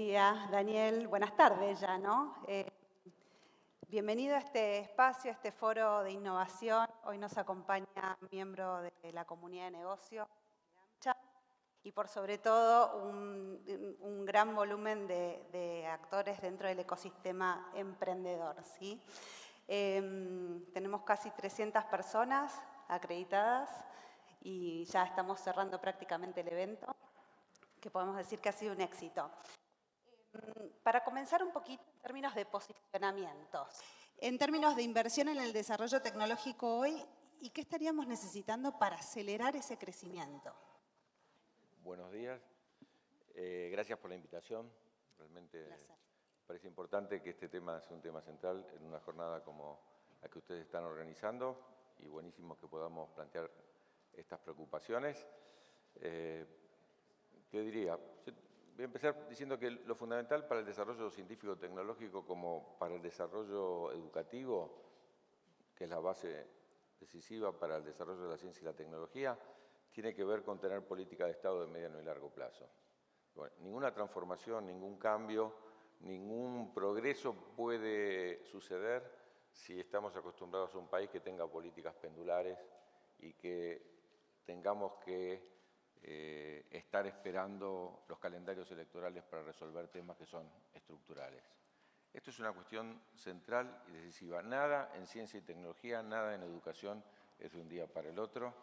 día, Daniel. Buenas tardes ya, ¿no? Bienvenido a este espacio, a este foro de innovación. Hoy nos acompaña un miembro de la comunidad de negocio y por sobre todo un gran volumen de actores dentro del ecosistema emprendedor, ¿sí? Tenemos casi 300 personas acreditadas y ya estamos cerrando prácticamente el evento, que podemos decir que ha sido un éxito. Para comenzar un poquito en términos de posicionamientos, en términos de inversión en el desarrollo tecnológico hoy, ¿y qué estaríamos necesitando para acelerar ese crecimiento? Buenos días, gracias por la invitación. Realmente me parece importante que este tema sea un tema central en una jornada como la que ustedes están organizando y buenísimo que podamos plantear estas preocupaciones. ¿Qué diría? Voy a empezar diciendo que lo fundamental para el desarrollo científico-tecnológico como para el desarrollo educativo, que es la base decisiva para el desarrollo de la ciencia y la tecnología, tiene que ver con tener política de Estado de mediano y largo plazo. Bueno, ninguna transformación, ningún cambio, ningún progreso puede suceder si estamos acostumbrados a un país que tenga políticas pendulares y que tengamos que estar esperando los calendarios electorales para resolver temas que son estructurales. Esto es una cuestión central y decisiva. Nada en ciencia y tecnología, nada en educación es de un día para el otro.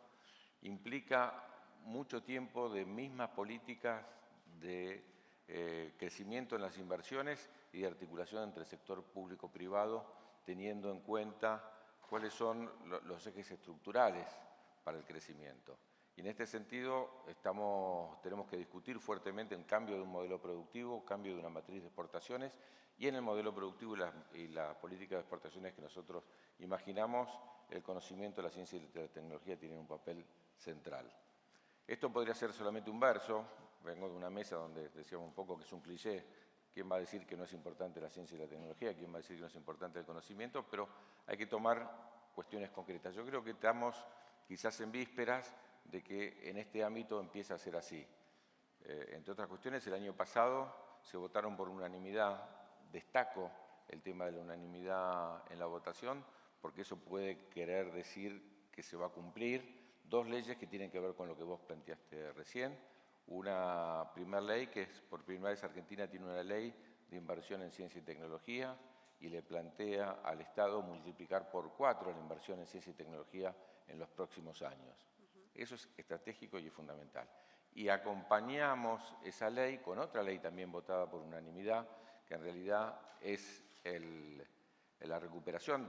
Implica mucho tiempo de mismas políticas de crecimiento en las inversiones y de articulación entre el sector público-privado, teniendo en cuenta cuáles son los ejes estructurales para el crecimiento. Y en este sentido tenemos que discutir fuertemente el cambio de un modelo productivo, cambio de una matriz de exportaciones, y en el modelo productivo y la política de exportaciones que nosotros imaginamos, el conocimiento, la ciencia y la tecnología tienen un papel central. Esto podría ser solamente un verso. Vengo de una mesa donde decíamos un poco que es un cliché. ¿Quién va a decir que no es importante la ciencia y la tecnología? ¿Quién va a decir que no es importante el conocimiento? Pero hay que tomar cuestiones concretas. Yo creo que estamos quizás en vísperas de que en este ámbito empiece a ser así. Entre otras cuestiones, el año pasado se votaron por unanimidad. Destaco el tema de la unanimidad en la votación, porque eso puede querer decir que se va a cumplir dos leyes que tienen que ver con lo que vos planteaste recién. Una primera ley que es, por primera vez Argentina tiene una ley de inversión en ciencia y tecnología y le plantea al Estado multiplicar por 4 la inversión en ciencia y tecnología en los próximos años. Eso es estratégico y es fundamental. Y acompañamos esa ley con otra ley también votada por unanimidad, que en realidad es la recuperación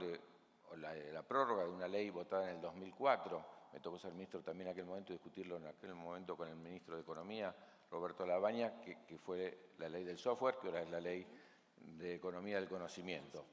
la prórroga de una ley votada en el 2004. Me tocó ser ministro también en aquel momento y discutirlo en aquel momento con el ministro de Economía, Roberto Labaña, que fue la ley del software, que ahora es la ley de economía del conocimiento.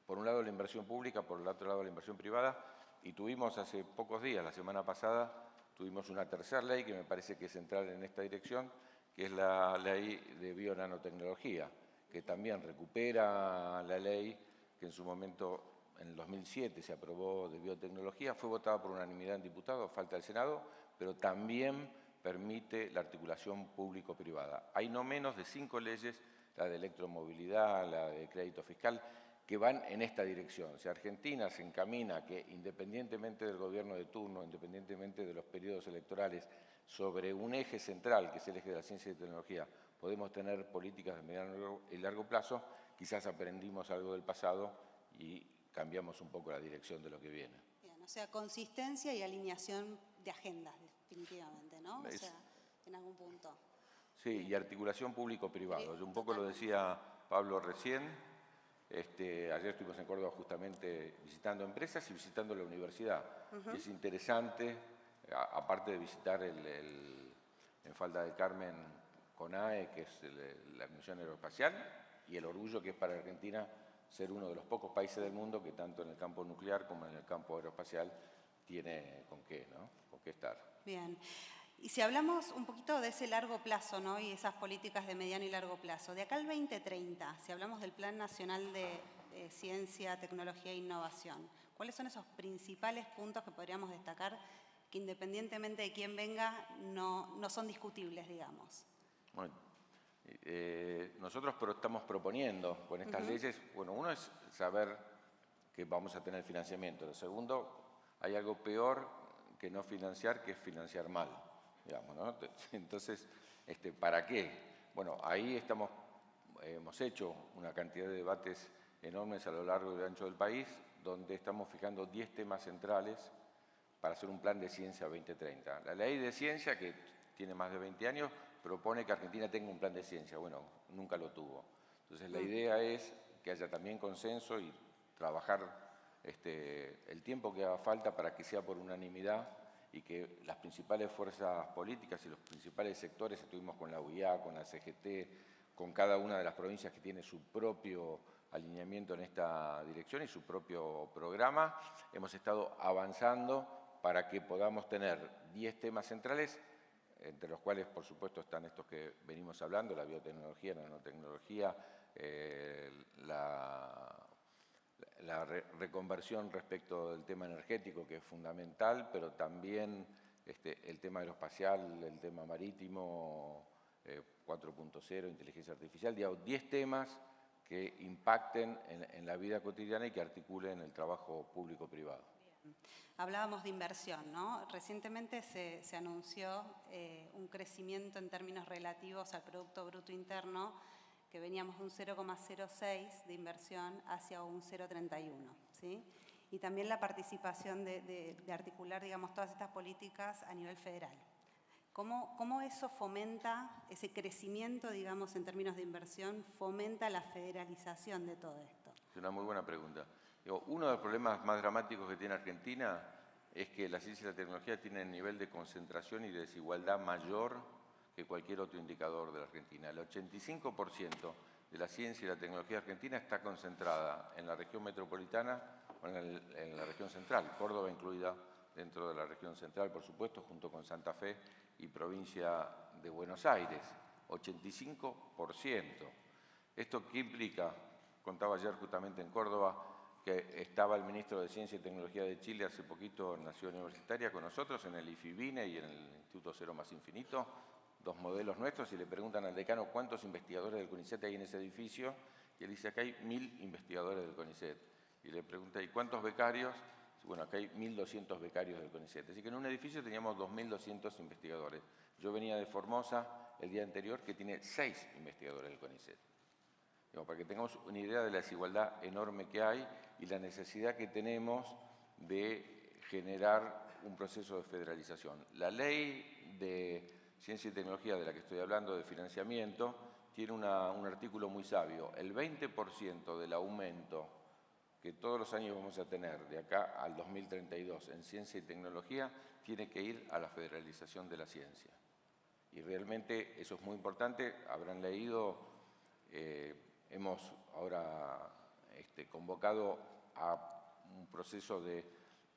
Por un lado la inversión pública, por el otro lado la inversión privada, y tuvimos hace pocos días, la semana pasada, tuvimos una tercera ley que me parece que es central en esta dirección, que es la ley de bionanotecnología, que también recupera la ley que en su momento, en el 2007, se aprobó de biotecnología, fue votada por unanimidad en diputados, falta el Senado, pero también permite la articulación público-privada. Hay no menos de 5 leyes, la de electromovilidad, la de crédito fiscal, que van en esta dirección. Si Argentina se encamina a que, independientemente del gobierno de turno, independientemente de los periodos electorales, sobre un eje central, que es el eje de la ciencia y tecnología, podemos tener políticas de mediano y largo plazo, quizás aprendimos algo del pasado y cambiamos un poco la dirección de lo que viene. Bien, o sea, consistencia y alineación de agendas, definitivamente, ¿no? O sea, en algún punto. Sí, bien. Y articulación público-privado. Yo un poco lo decía Pablo recién. Ayer estuvimos en Córdoba justamente visitando empresas y visitando la universidad. Y es interesante, aparte de visitar en Falda del Carmen CONAE, que es la Comisión Aeroespacial, y el orgullo que es para Argentina ser uno de los pocos países del mundo que tanto en el campo nuclear como en el campo aeroespacial tiene con qué estar. Bien. Y si hablamos un poquito de ese largo plazo, ¿no? Y esas políticas de mediano y largo plazo, de acá al 2030, si hablamos del Plan Nacional de Ciencia, Tecnología e Innovación, ¿cuáles son esos principales puntos que podríamos destacar que independientemente de quién venga no son discutibles, digamos? Bueno, Nosotros estamos proponiendo con estas leyes, bueno, uno es saber que vamos a tener financiamiento. Lo segundo, hay algo peor que no financiar, que es financiar mal, digamos, ¿no? Entonces, ¿para qué? Bueno, ahí hemos hecho una cantidad de debates enormes a lo largo y ancho del país, donde estamos fijando 10 temas centrales para hacer un plan de ciencia 2030. La ley de ciencia, que tiene más de 20 años, propone que Argentina tenga un plan de ciencia. Bueno, nunca lo tuvo. Entonces, la idea es que haya también consenso y trabajar el tiempo que haga falta para que sea por unanimidad y que las principales fuerzas políticas y los principales sectores, estuvimos con la UIA, con la CGT, con cada una de las provincias que tiene su propio alineamiento en esta dirección y su propio programa, hemos estado avanzando para que podamos tener 10 temas centrales, entre los cuales, por supuesto, están estos que venimos hablando, la biotecnología, la nanotecnología, la reconversión respecto del tema energético, que es fundamental, pero también el tema aeroespacial, el tema marítimo, 4.0, inteligencia artificial, digamos, 10 temas que impacten en la vida cotidiana y que articulen el trabajo público-privado. Hablábamos de inversión, ¿no? Recientemente se anunció un crecimiento en términos relativos al Producto Bruto Interno, que veníamos de un 0,06 de inversión hacia un 0,31, ¿sí? Y también la participación de articular, digamos, todas estas políticas a nivel federal. ¿Cómo eso fomenta, ese crecimiento, digamos, en términos de inversión, fomenta la federalización de todo esto? Es una muy buena pregunta. Uno de los problemas más dramáticos que tiene Argentina es que la ciencia y la tecnología tienen nivel de concentración y de desigualdad mayor que cualquier otro indicador de la Argentina. El 85% de la ciencia y la tecnología argentina está concentrada en la región metropolitana o en la región central, Córdoba incluida dentro de la región central, por supuesto, junto con Santa Fe y provincia de Buenos Aires, 85%. ¿Esto qué implica? Contaba ayer justamente en Córdoba que estaba el ministro de Ciencia y Tecnología de Chile hace poquito en la Ciudad Universitaria con nosotros, en el IFIBINE y en el Instituto Cero más Infinito, dos modelos nuestros, y le preguntan al decano cuántos investigadores del CONICET hay en ese edificio, y él dice, acá hay 1000 investigadores del CONICET. Y le pregunta, ¿y cuántos becarios? Bueno, acá hay 1200 becarios del CONICET. Así que en un edificio teníamos 2200 investigadores. Yo venía de Formosa el día anterior, que tiene 6 investigadores del CONICET. Para que tengamos una idea de la desigualdad enorme que hay y la necesidad que tenemos de generar un proceso de federalización. La ley de Ciencia y Tecnología de la que estoy hablando, de financiamiento, tiene un artículo muy sabio. El 20% del aumento que todos los años vamos a tener de acá al 2032 en ciencia y tecnología tiene que ir a la federalización de la ciencia. Y realmente eso es muy importante. Habrán leído, hemos ahora convocado a un proceso de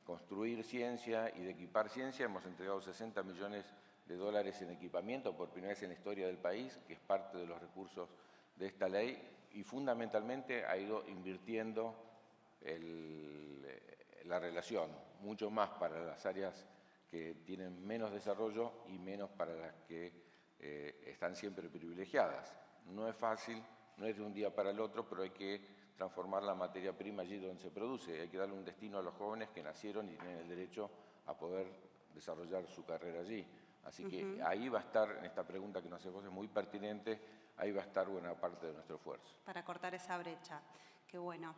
construir ciencia y de equipar ciencia. Hemos entregado 60 millones de dólares en equipamiento por primera vez en la historia del país, que es parte de los recursos de esta ley, y fundamentalmente ha ido invirtiendo la relación, mucho más para las áreas que tienen menos desarrollo y menos para las que están siempre privilegiadas. No es fácil, no es de un día para el otro, pero hay que transformar la materia prima allí donde se produce. Hay que darle un destino a los jóvenes que nacieron y tienen el derecho a poder desarrollar su carrera allí. Así que ahí va a estar, en esta pregunta que nos hace vos, es muy pertinente, ahí va a estar buena parte de nuestro esfuerzo. Para cortar esa brecha, qué bueno.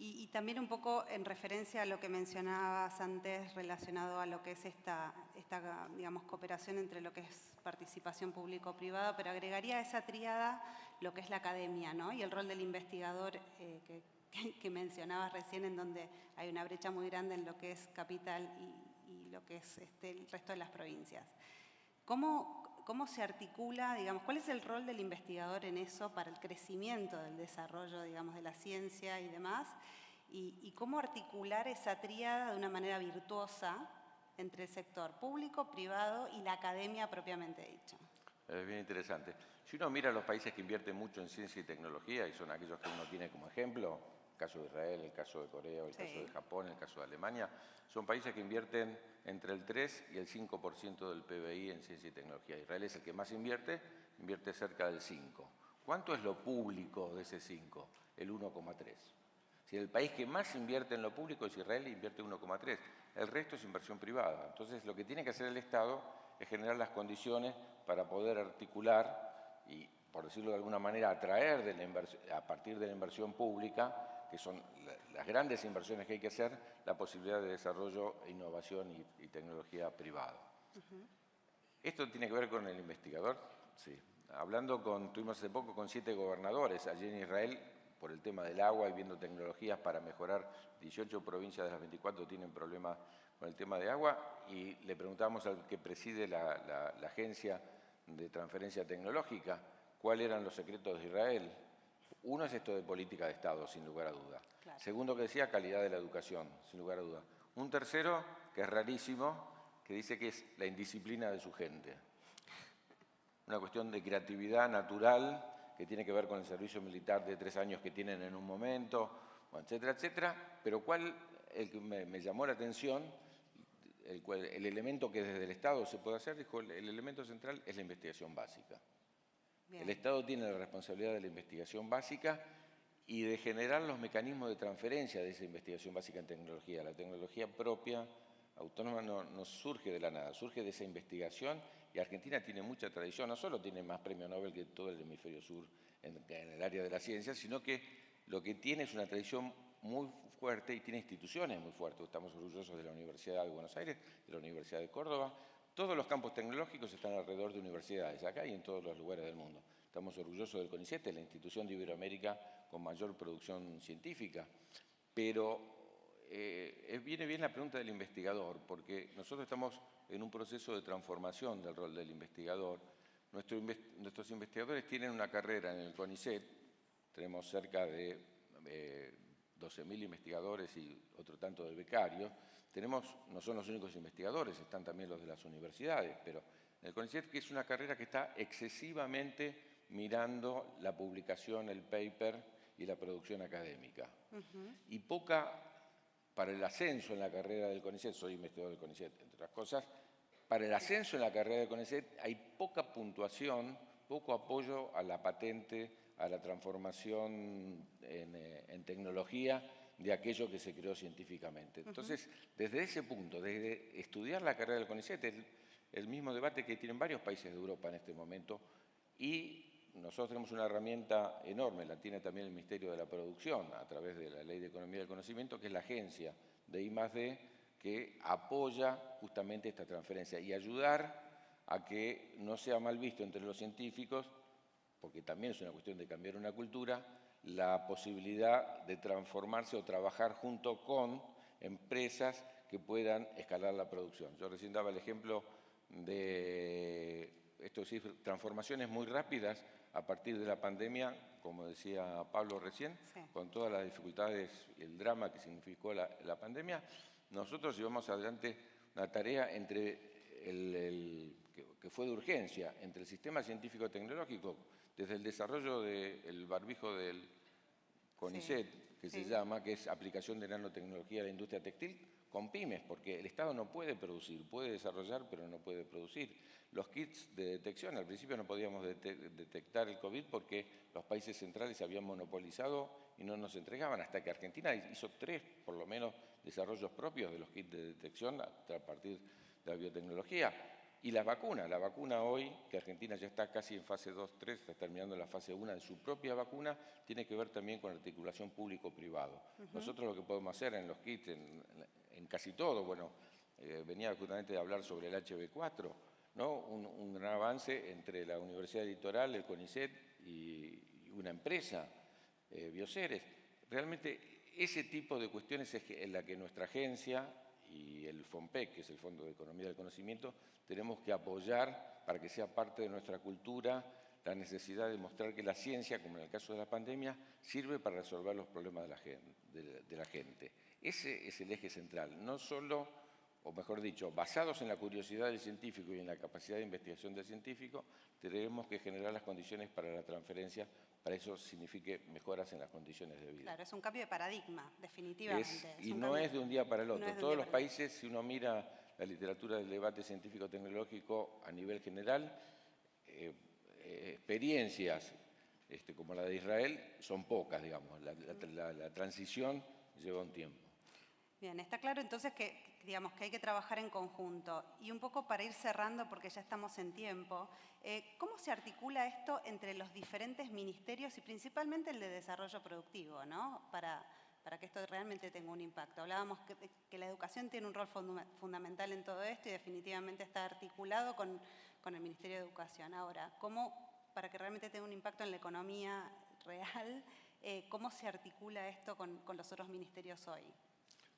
Y también un poco en referencia a lo que mencionabas antes relacionado a lo que es esta digamos, cooperación entre lo que es participación público-privada, pero agregaría a esa tríada lo que es la academia, ¿no? Y el rol del investigador que mencionabas recién, en donde hay una brecha muy grande en lo que es capital y lo que es el resto de las provincias. ¿Cómo se articula, digamos, cuál es el rol del investigador en eso para el crecimiento del desarrollo, digamos, de la ciencia y demás? Y cómo articular esa tríada de una manera virtuosa entre el sector público, privado y la academia propiamente dicha. Es bien interesante. Si uno mira los países que invierten mucho en ciencia y tecnología, y son aquellos que uno tiene como ejemplo, caso de Israel, el caso de Corea, el caso de Japón, el caso de Alemania, son países que invierten entre el 3 y el 5% del PBI en ciencia y tecnología. Israel es el que más invierte cerca del 5%. ¿Cuánto es lo público de ese 5%? El 1,3%. Si el país que más invierte en lo público es Israel, invierte 1,3%. El resto es inversión privada. Entonces, lo que tiene que hacer el Estado es generar las condiciones para poder articular y, por decirlo de alguna manera, atraer a partir de la inversión pública, que son las grandes inversiones que hay que hacer, la posibilidad de desarrollo, innovación y tecnología privada. ¿Esto tiene que ver con el investigador? Sí. Tuvimos hace poco con 7 gobernadores allí en Israel por el tema del agua y viendo tecnologías para mejorar. 18 provincias de las 24 tienen problemas con el tema de agua y le preguntamos al que preside la Agencia de Transferencia Tecnológica cuáles eran los secretos de Israel. Uno es esto de política de Estado, sin lugar a duda. Claro. Segundo, que decía, calidad de la educación, sin lugar a duda. Un tercero, que es rarísimo, que dice que es la indisciplina de su gente. Una cuestión de creatividad natural que tiene que ver con el servicio militar de 3 años que tienen en un momento, etcétera, etcétera. Pero el que me llamó la atención, el elemento que desde el Estado se puede hacer, dijo, el elemento central es la investigación básica. Bien. El Estado tiene la responsabilidad de la investigación básica y de generar los mecanismos de transferencia de esa investigación básica en tecnología. La tecnología propia, autónoma, no surge de la nada, surge de esa investigación. Y Argentina tiene mucha tradición, no solo tiene más premios Nobel que todo el hemisferio sur en el área de la ciencia, sino que lo que tiene es una tradición muy fuerte y tiene instituciones muy fuertes. Estamos orgullosos de la Universidad de Buenos Aires, de la Universidad de Córdoba. Todos los campos tecnológicos están alrededor de universidades, acá y en todos los lugares del mundo. Estamos orgullosos del CONICET, la institución de Iberoamérica con mayor producción científica. Pero viene bien la pregunta del investigador, porque nosotros estamos en un proceso de transformación del rol del investigador. Nuestros investigadores tienen una carrera en el CONICET, tenemos cerca de 12.000 investigadores y otro tanto de becarios. No son los únicos investigadores, están también los de las universidades, pero en el CONICET, que es una carrera que está excesivamente mirando la publicación, el paper y la producción académica. Y poca para el ascenso en la carrera del CONICET, soy investigador del CONICET, entre otras cosas, para el ascenso en la carrera del CONICET hay poca puntuación, poco apoyo a la patente, a la transformación en tecnología de aquello que se creó científicamente. Entonces, desde ese punto, desde estudiar la carrera del CONICET, el mismo debate que tienen varios países de Europa en este momento, y nosotros tenemos una herramienta enorme, la tiene también el Ministerio de la Producción, a través de la Ley de Economía del Conocimiento, que es la agencia de I+D, que apoya justamente esta transferencia y ayudar a que no sea mal visto entre los científicos, porque también es una cuestión de cambiar una cultura, la posibilidad de transformarse o trabajar junto con empresas que puedan escalar la producción. Yo recién daba el ejemplo de esto, es decir, transformaciones muy rápidas a partir de la pandemia, como decía Pablo recién, sí, con todas las dificultades y el drama que significó la pandemia. Nosotros llevamos adelante una tarea que fue de urgencia entre el sistema científico-tecnológico, desde el desarrollo del barbijo del CONICET, sí, que sí, se llama, que es aplicación de nanotecnología a la industria textil, con pymes, porque el Estado no puede producir, puede desarrollar, pero no puede producir. Los kits de detección, al principio no podíamos detectar el COVID porque los países centrales se habían monopolizado y no nos entregaban, hasta que Argentina hizo 3, por lo menos, desarrollos propios de los kits de detección a partir de la biotecnología. Y la vacuna hoy, que Argentina ya está casi en fase 2-3, está terminando la fase 1 de su propia vacuna, tiene que ver también con la articulación público-privado. Nosotros lo que podemos hacer en los kits, en casi todo, bueno, venía justamente de hablar sobre el HB4, ¿no? Un gran avance entre la Universidad Litoral, el CONICET y una empresa, Bioceres. Realmente ese tipo de cuestiones es en la que nuestra agencia y el FONPEC, que es el Fondo de Economía del Conocimiento, tenemos que apoyar para que sea parte de nuestra cultura la necesidad de mostrar que la ciencia, como en el caso de la pandemia, sirve para resolver los problemas de la gente. Ese es el eje central, no solo o mejor dicho, basados en la curiosidad del científico y en la capacidad de investigación del científico, tenemos que generar las condiciones para la transferencia, para eso signifique mejoras en las condiciones de vida. Claro, es un cambio de paradigma, definitivamente. Y no es de un día para el otro. Todos los países, si uno mira la literatura del debate científico-tecnológico a nivel general, experiencias como la de Israel son pocas, digamos. La transición lleva un tiempo. Bien, está claro entonces que hay que trabajar en conjunto. Y un poco para ir cerrando, porque ya estamos en tiempo, ¿cómo se articula esto entre los diferentes ministerios y principalmente el de desarrollo productivo, ¿no? Para que esto realmente tenga un impacto? Hablábamos que la educación tiene un rol fundamental en todo esto y definitivamente está articulado con el Ministerio de Educación. Ahora, ¿cómo, para que realmente tenga un impacto en la economía real, cómo se articula esto con los otros ministerios hoy?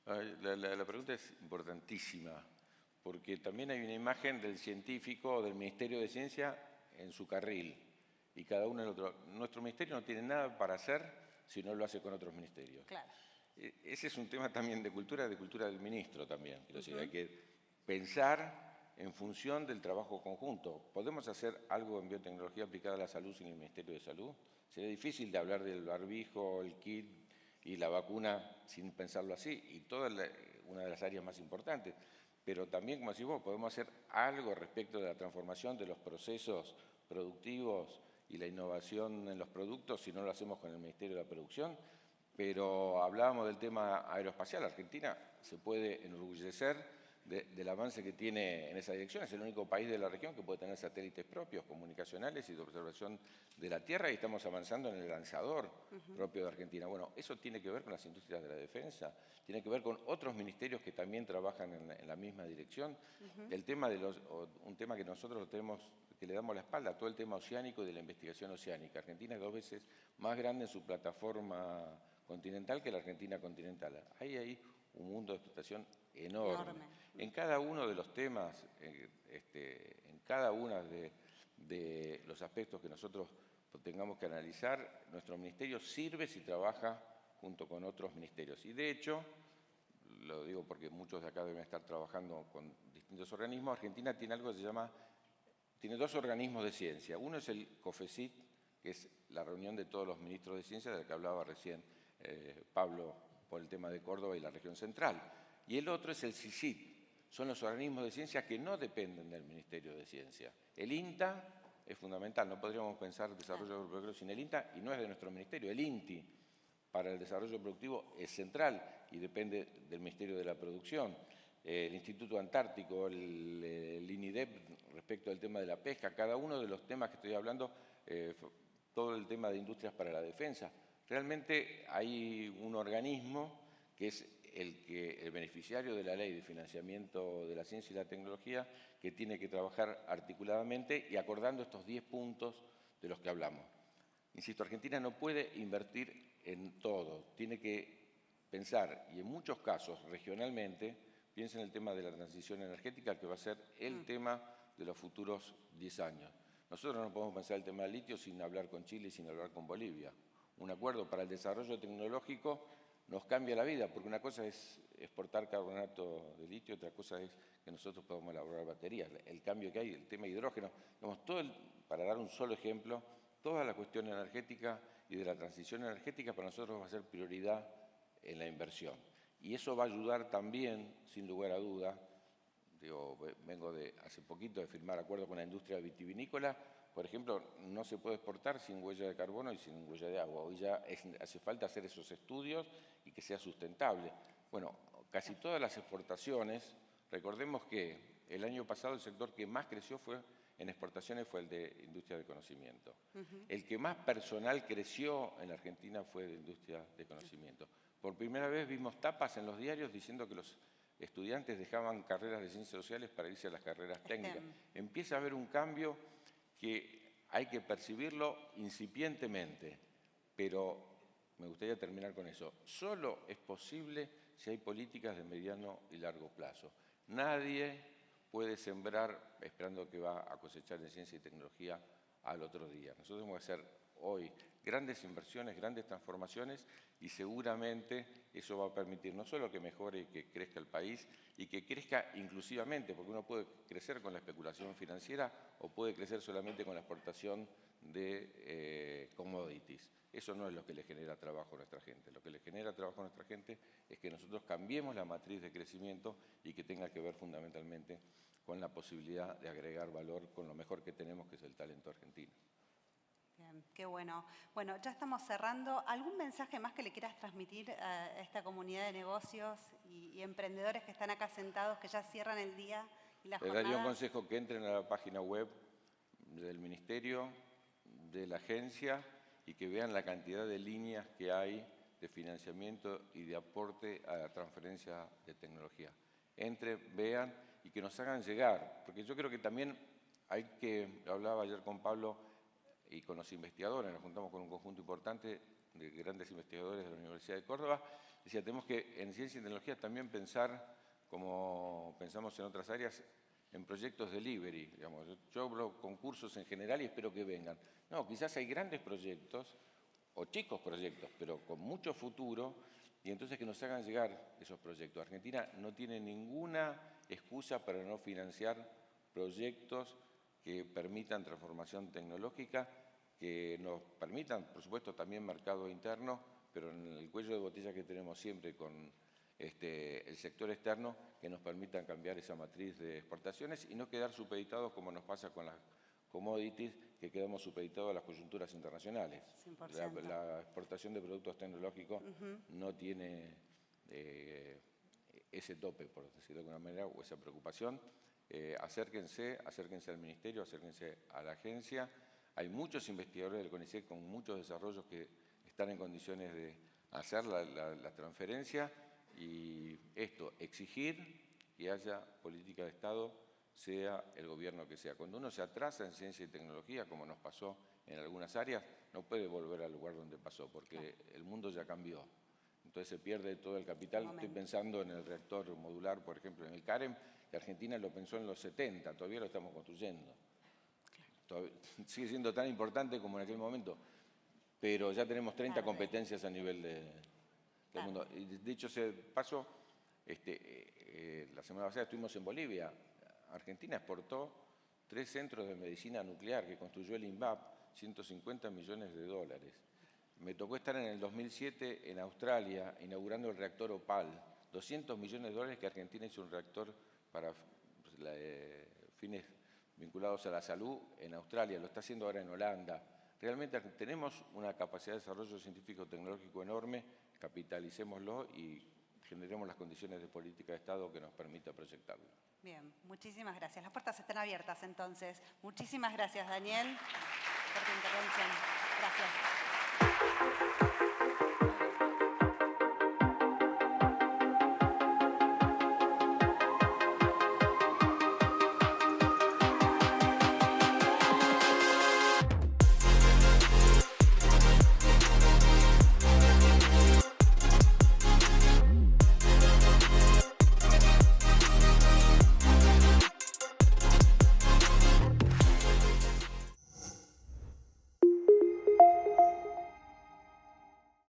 La pregunta es importantísima, porque también hay una imagen del científico o del Ministerio de Ciencia en su carril, y cada uno en el otro. Nuestro ministerio no tiene nada para hacer si no lo hace con otros ministerios. Claro. Ese es un tema también de cultura del ministro también. Quiero decir, hay que pensar en función del trabajo conjunto. ¿Podemos hacer algo en biotecnología aplicada a la salud sin el Ministerio de Salud? Sería difícil de hablar del barbijo, el kit y la vacuna sin pensarlo así, y toda una de las áreas más importantes. Pero también, como decís vos, podemos hacer algo respecto de la transformación de los procesos productivos y la innovación en los productos si no lo hacemos con el Ministerio de la Producción. Pero hablábamos del tema aeroespacial. Argentina se puede enorgullecer del avance que tiene en esa dirección. Es el único país de la región que puede tener satélites propios, comunicacionales y de observación de la Tierra, y estamos avanzando en el lanzador propio de Argentina. Bueno, eso tiene que ver con las industrias de la defensa, tiene que ver con otros ministerios que también trabajan en la misma dirección. El tema un tema que nosotros que le damos la espalda, todo el tema oceánico y de la investigación oceánica. Argentina es 2 veces más grande en su plataforma continental que la Argentina continental. Hay un mundo de explotación enorme. En cada uno de los temas, en cada uno de los aspectos que nosotros tengamos que analizar, nuestro ministerio sirve si trabaja junto con otros ministerios. Y de hecho, lo digo porque muchos de acá deben estar trabajando con distintos organismos, Argentina tiene algo que se llama, tiene 2 organismos de ciencia. Uno es el COFECIT, que es la reunión de todos los ministros de ciencia, del que hablaba recién Pablo por el tema de Córdoba y la región central. Y el otro es el CICIT, son los organismos de ciencia que no dependen del Ministerio de Ciencia. El INTA es fundamental, no podríamos pensar desarrollo productivo sin el INTA, y no es de nuestro ministerio. El INTI para el desarrollo productivo es central y depende del Ministerio de la Producción. El Instituto Antártico, el INIDEP respecto al tema de la pesca, cada uno de los temas que estoy hablando, todo el tema de industrias para la defensa. Realmente hay un organismo que es el beneficiario de la ley de financiamiento de la ciencia y la tecnología, que tiene que trabajar articuladamente y acordando estos 10 puntos de los que hablamos. Insisto, Argentina no puede invertir en todo, tiene que pensar, y en muchos casos regionalmente, piensa en el tema de la transición energética, que va a ser el tema de los futuros 10 años. Nosotros no podemos pensar el tema del litio sin hablar con Chile y sin hablar con Bolivia. Un acuerdo para el desarrollo tecnológico nos cambia la vida, porque una cosa es exportar carbonato de litio, otra cosa es que nosotros podamos elaborar baterías. El cambio que hay, el tema hidrógeno, digamos, para dar un solo ejemplo, toda la cuestión energética y de la transición energética para nosotros va a ser prioridad en la inversión. Y eso va a ayudar también, sin lugar a duda, vengo hace poquito de firmar acuerdo con la industria vitivinícola. Por ejemplo, no se puede exportar sin huella de carbono y sin huella de agua. Hoy ya hace falta hacer esos estudios y que sea sustentable. Bueno, casi todas las exportaciones, recordemos que el año pasado el sector que más creció en exportaciones fue el de industria de conocimiento. El que más personal creció en la Argentina fue de industria de conocimiento. Por primera vez vimos tapas en los diarios diciendo que los estudiantes dejaban carreras de ciencias sociales para irse a las carreras técnicas. Empieza a haber un cambio que hay que percibirlo incipientemente, pero me gustaría terminar con eso. Solo es posible si hay políticas de mediano y largo plazo. Nadie puede sembrar esperando que va a cosechar en ciencia y tecnología al otro día. Nosotros tenemos que hacer hoy grandes inversiones, grandes transformaciones, y seguramente eso va a permitir no solo que mejore y que crezca el país, y que crezca inclusivamente, porque uno puede crecer con la especulación financiera o puede crecer solamente con la exportación de commodities. Eso no es lo que le genera trabajo a nuestra gente. Lo que le genera trabajo a nuestra gente es que nosotros cambiemos la matriz de crecimiento y que tenga que ver fundamentalmente con la posibilidad de agregar valor con lo mejor que tenemos, que es el talento argentino. Bien, qué bueno. Bueno, ya estamos cerrando. ¿Algún mensaje más que le quieras transmitir a esta comunidad de negocios y emprendedores que están acá sentados, que ya cierran el día y la jornada? Les daría un consejo: que entren a la página web del Ministerio, de la agencia, y que vean la cantidad de líneas que hay de financiamiento y de aporte a la transferencia de tecnología. Entren, vean y que nos hagan llegar, porque yo creo que también hay que, lo hablaba ayer con Pablo y con los investigadores, nos juntamos con un conjunto importante de grandes investigadores de la Universidad de Córdoba, decía, tenemos que en ciencia y tecnología también pensar, como pensamos en otras áreas, en proyectos delivery. Digamos, yo hablo concursos en general y espero que vengan. No, quizás hay grandes proyectos o chicos proyectos, pero con mucho futuro, y entonces que nos hagan llegar esos proyectos. Argentina no tiene ninguna excusa para no financiar proyectos que permitan transformación tecnológica, que nos permitan, por supuesto, también mercado interno, pero en el cuello de botella que tenemos siempre con el sector externo, que nos permitan cambiar esa matriz de exportaciones y no quedar supeditados como nos pasa con las commodities, que quedamos supeditados a las coyunturas internacionales. La exportación de productos tecnológicos no tiene ese tope, por decirlo de alguna manera, o esa preocupación. Acérquense al Ministerio, acérquense a la agencia. Hay muchos investigadores del CONICET con muchos desarrollos que están en condiciones de hacer la transferencia, y esto, exigir que haya política de Estado, sea el gobierno que sea. Cuando uno se atrasa en ciencia y tecnología, como nos pasó en algunas áreas, no puede volver al lugar donde pasó, porque el mundo ya cambió. Entonces se pierde todo el capital. Estoy pensando en el reactor modular, por ejemplo, en el CAREM, que Argentina lo pensó en los 70, todavía lo estamos construyendo. Sigue siendo tan importante como en aquel momento, pero ya tenemos 30 competencias a nivel del mundo. Y dicho sea de paso, la semana pasada estuvimos en Bolivia. Argentina exportó 3 centros de medicina nuclear que construyó el INVAP, 150 millones de dólares. Me tocó estar en el 2007 en Australia inaugurando el reactor OPAL, 200 millones de dólares que Argentina hizo un reactor para fines vinculados a la salud en Australia, lo está haciendo ahora en Holanda. Realmente tenemos una capacidad de desarrollo científico-tecnológico enorme, capitalicémoslo y generemos las condiciones de política de Estado que nos permita proyectarlo. Bien, muchísimas gracias. Las puertas están abiertas entonces. Muchísimas gracias, Daniel, por tu intervención. Gracias.